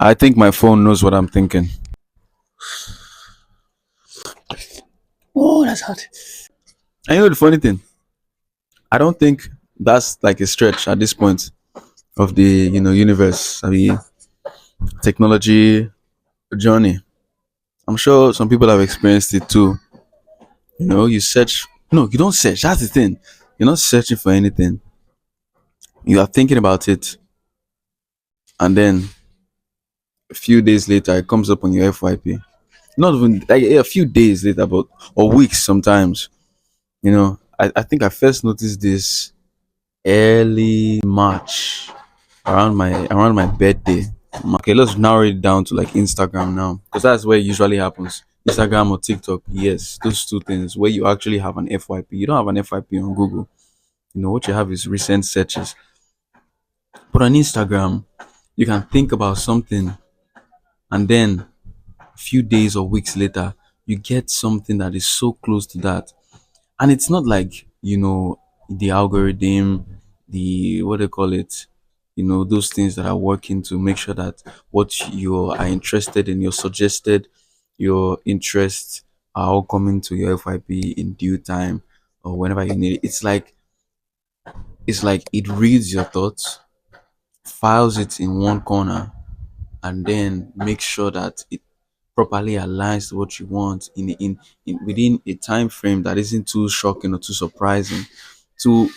I think my phone knows what I'm thinking. Oh, that's hot. And you know the funny thing, I don't think that's like a stretch at this point of the universe. I mean, technology journey. I'm sure some people have experienced it too. You search. No, you don't search. That's the thing. You're not searching for anything. You are thinking about it, and then a few days later, it comes up on your FYP. Not even like a few days later, but or weeks sometimes. I think I first noticed this early March around my birthday. Okay, let's narrow it down to like Instagram now, because that's where it usually happens. Instagram or TikTok, yes, those two things where you actually have an FYP. You don't have an FYP on Google. What you have is recent searches. But on Instagram, you can think about something, and then a few days or weeks later, you get something that is so close to that. And it's not like, the algorithm, the what they call it, those things that are working to make sure that what you are interested in, your suggested, your interests are all coming to your FYP in due time or whenever you need it. It's like it reads your thoughts, files it in one corner, and then make sure that it properly aligns to what you want in within a time frame that isn't too shocking or too surprising, too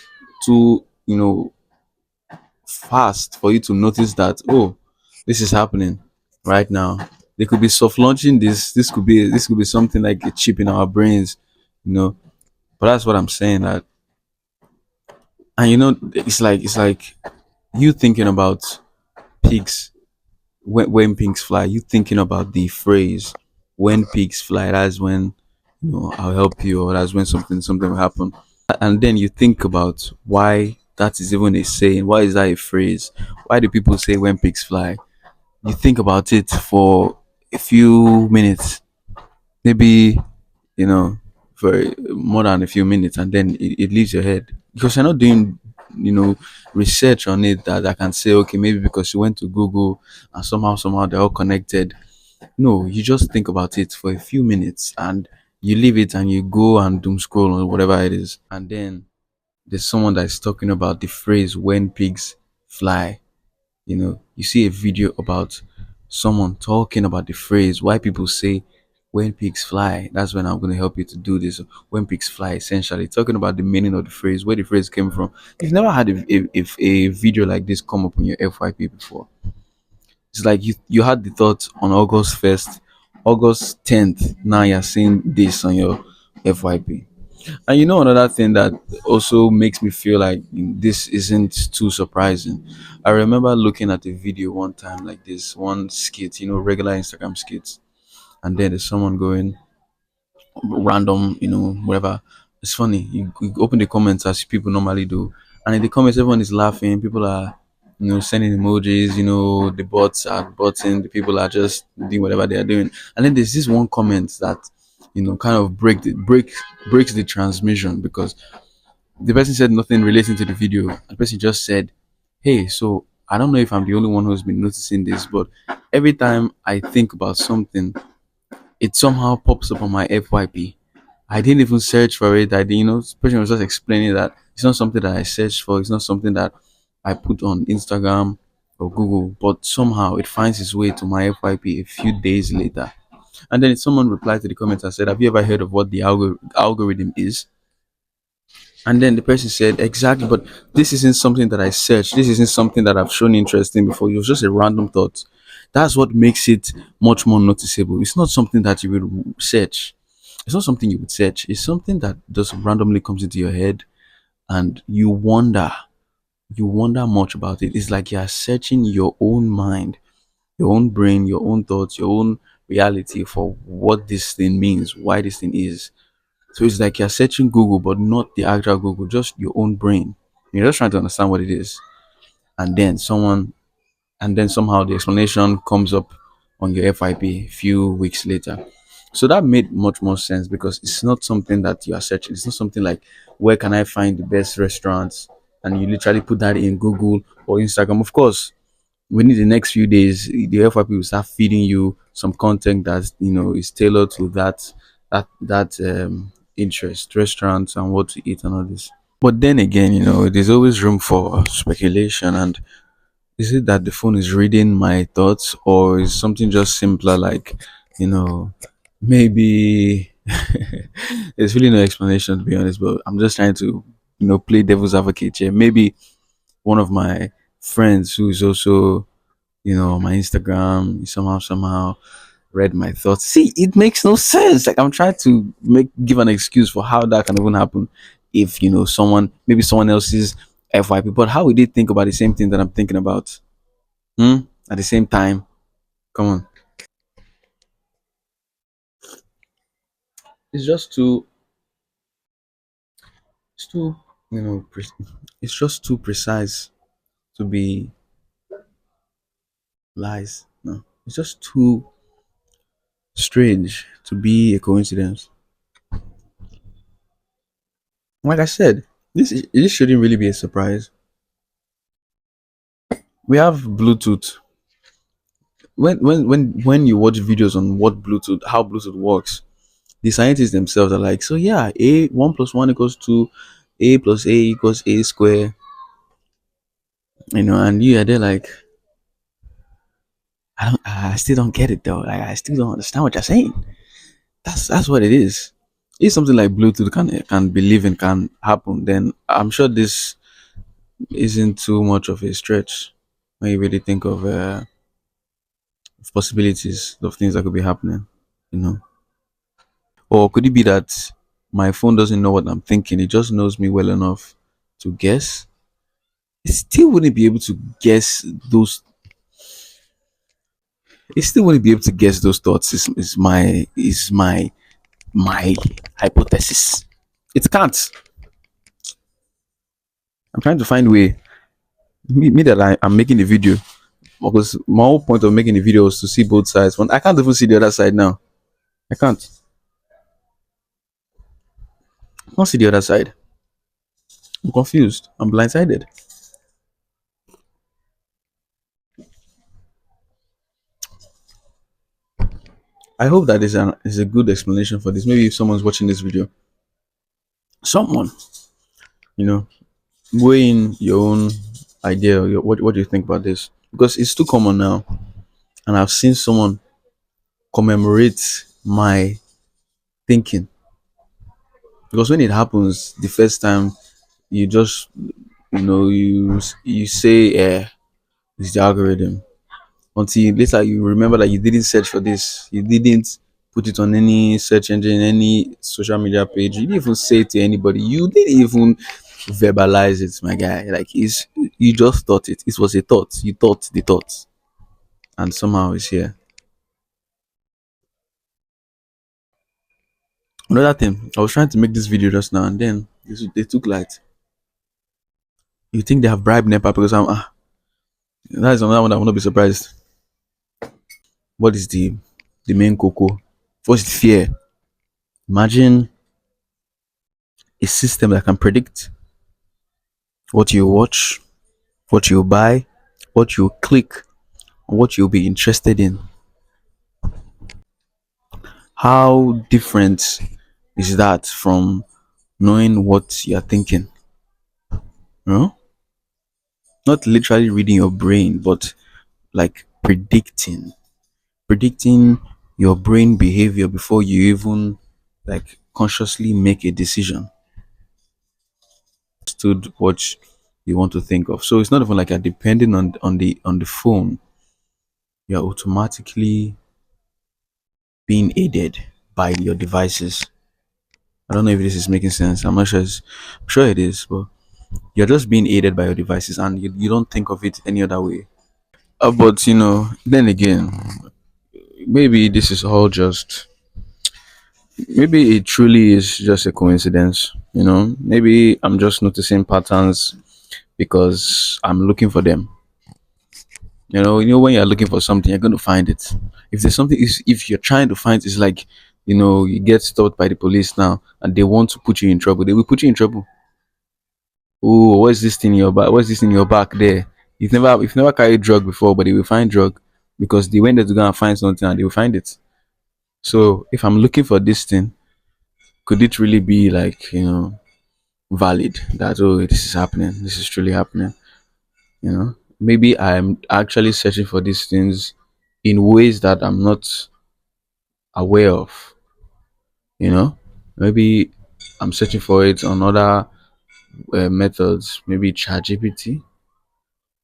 fast for you to notice that, oh, this is happening right now. They could be soft launching this. This could be something like a chip in our brains, you know. But that's what I'm saying. That and it's like you thinking about pigs when pigs fly. You thinking about the phrase when pigs fly. That's when I'll help you, or that's when something will happen. And then you think about why that is even a saying. Why is that a phrase? Why do people say when pigs fly? You think about it for a few minutes, maybe, you know, for more than a few minutes, and then it leaves your head because you're not doing, research on it that I can say, okay, maybe because you went to Google and somehow they're all connected. No, you just think about it for a few minutes and you leave it and you go and doom scroll or whatever it is. And then there's someone that's talking about the phrase when pigs fly. You see a video about someone talking about the phrase why people say when pigs fly. That's when I'm going to help you to do this. When pigs fly, essentially talking about the meaning of the phrase, where the phrase came from. You've never had a video like this come up on your FYP before. It's like you had the thought on August 1st, August 10th. Now you're seeing this on your FYP. And another thing that also makes me feel like this isn't too surprising. I remember looking at a video one time like this, one skit, regular Instagram skits, and then there's someone going random, whatever. It's funny. You open the comments as people normally do, and in the comments everyone is laughing. People are, sending emojis. The bots are botting. The people are just doing whatever they are doing. And then there's this one comment that, kind of breaks the transmission because the person said nothing relating to the video. The person just said, "Hey, so I don't know if I'm the only one who's been noticing this, but every time I think about something, it somehow pops up on my FYP. I didn't even search for it. I didn't, this person was just explaining that it's not something that I searched for. It's not something that I put on Instagram or Google, but somehow it finds its way to my FYP a few days later." And then someone replied to the comments and said, "Have you ever heard of what the algorithm is?" And then the person said, "Exactly, but this isn't something that I searched. This isn't something that I've shown interest in before. It was just a random thought." That's what makes it much more noticeable. It's not something that you would search. It's not something you would search. It's something that just randomly comes into your head and you wonder. You wonder much about it. It's like you're searching your own mind, your own brain, your own thoughts, your own reality for what this thing means, why this thing is. So it's like you're searching Google, but not the actual Google, just your own brain. You're just trying to understand what it is. And then somehow the explanation comes up on your FIP a few weeks later. So that made much more sense because it's not something that you are searching. It's not something like where can I find the best restaurants? And you literally put that in Google or Instagram. Of course, within the next few days, the FYP will start feeding you some content that is tailored to that interest, restaurants and what to eat and all this. But then again, there's always room for speculation. And is it that the phone is reading my thoughts, or is something just simpler, like, you know, maybe there's really no explanation, to be honest, but I'm just trying to, play devil's advocate here. Maybe one of my friends who is also, on my Instagram, he somehow read my thoughts. See, it makes no sense. Like, I'm trying to give an excuse for how that can even happen if, maybe someone else's FYP. But how would they think about the same thing that I'm thinking about? Hmm? At the same time? Come on. It's just too, it's too, it's just too precise to be lies. No, it's just too strange to be a coincidence. Like I said, this shouldn't really be a surprise. We have Bluetooth. When you watch videos on how Bluetooth works, the scientists themselves are like, so yeah, a 1 plus 1 equals 2, a plus a equals a square. And you are there like, I still don't get it though. Like, I still don't understand what you're saying. That's what it is. If something like Bluetooth can believe and can happen, then I'm sure this isn't too much of a stretch when you really think of possibilities of things that could be happening. You know, or could it be that my phone doesn't know what I'm thinking? It just knows me well enough to guess. It still wouldn't be able to guess those. It still wouldn't be able to guess those thoughts. Is my hypothesis. It can't. I'm trying to find a way. Me that I'm making a video, because my whole point of making the video was to see both sides. When I can't even see the other side now. I can't. I can't see the other side. I'm confused. I'm blindsided. I hope that is a good explanation for this. Maybe if someone's watching this video, someone, you know, weigh in your own idea. What do you think about this? Because it's too common now, and I've seen someone commemorate my thinking. Because when it happens the first time, you just, you say, it's the algorithm. Until later you remember that you didn't search for this, you didn't put it on any search engine, any social media page, you didn't even say it to anybody, you didn't even verbalize it, my guy. Like, it's you just thought it was a thought, you thought the thought, and somehow it's here. Another thing, I was trying to make this video just now, and then they took light. You think they have bribed NEPA? Because that is another one I will not be surprised. What is the main cocoa? What's the fear? Imagine a system that can predict what you watch, what you buy, what you click, what you'll be interested in. How different is that from knowing what you're thinking? You know? Not literally reading your brain, but like predicting your brain behavior before you even like consciously make a decision. Stood what you want to think of. So it's not even like you're depending on the phone. You're automatically being aided by your devices. I don't know if this is making sense. I'm not sure. I'm sure it is, but you're just being aided by your devices, and you don't think of it any other way. But then again, maybe this is all just. Maybe it truly is just a coincidence. Maybe I'm just noticing patterns because I'm looking for them. When you're looking for something, you're going to find it. If there's something, if you're trying to find, it's like, you get stopped by the police now, and they want to put you in trouble. They will put you in trouble. Oh, what's this thing in your back? What's this in your back there? You've never carried drug before, but they will find drug because they went there to go and find something and they will find it. So if I'm looking for this thing, could it really be like, valid that, oh, this is happening, this is truly happening? Maybe I'm actually searching for these things in ways that I'm not aware of. You know, maybe I'm searching for it on other methods, maybe ChatGPT.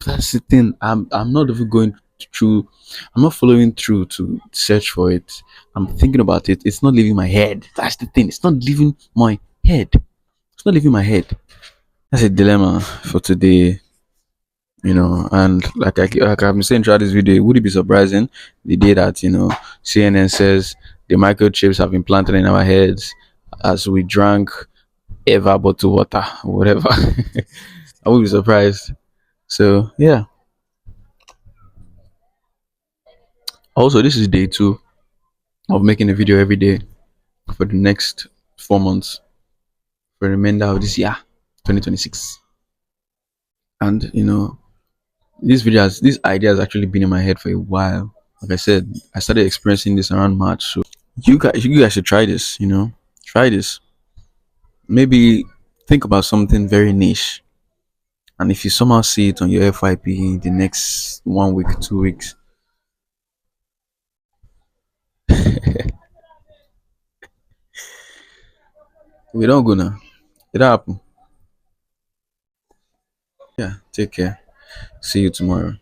That's the thing. I'm not even going through. I'm not following through to search for it. I'm thinking about it. It's not leaving my head. That's the thing. It's not leaving my head. It's not leaving my head. That's a dilemma for today. And like I've been saying throughout this video, would it be surprising the day that CNN says the microchips have been planted in our heads as we drank ever bottled water or whatever? I would be surprised. So yeah. Also, this is day two of making a video every day for the next 4 months for the remainder of this year, 2026. And this idea has actually been in my head for a while. Like I said, I started experiencing this around March. So you guys should try this. Try this. Maybe think about something very niche, and if you somehow see it on your FYP in the next 1 week, 2 weeks, we don't go now. It happen. Yeah. Take care. See you tomorrow.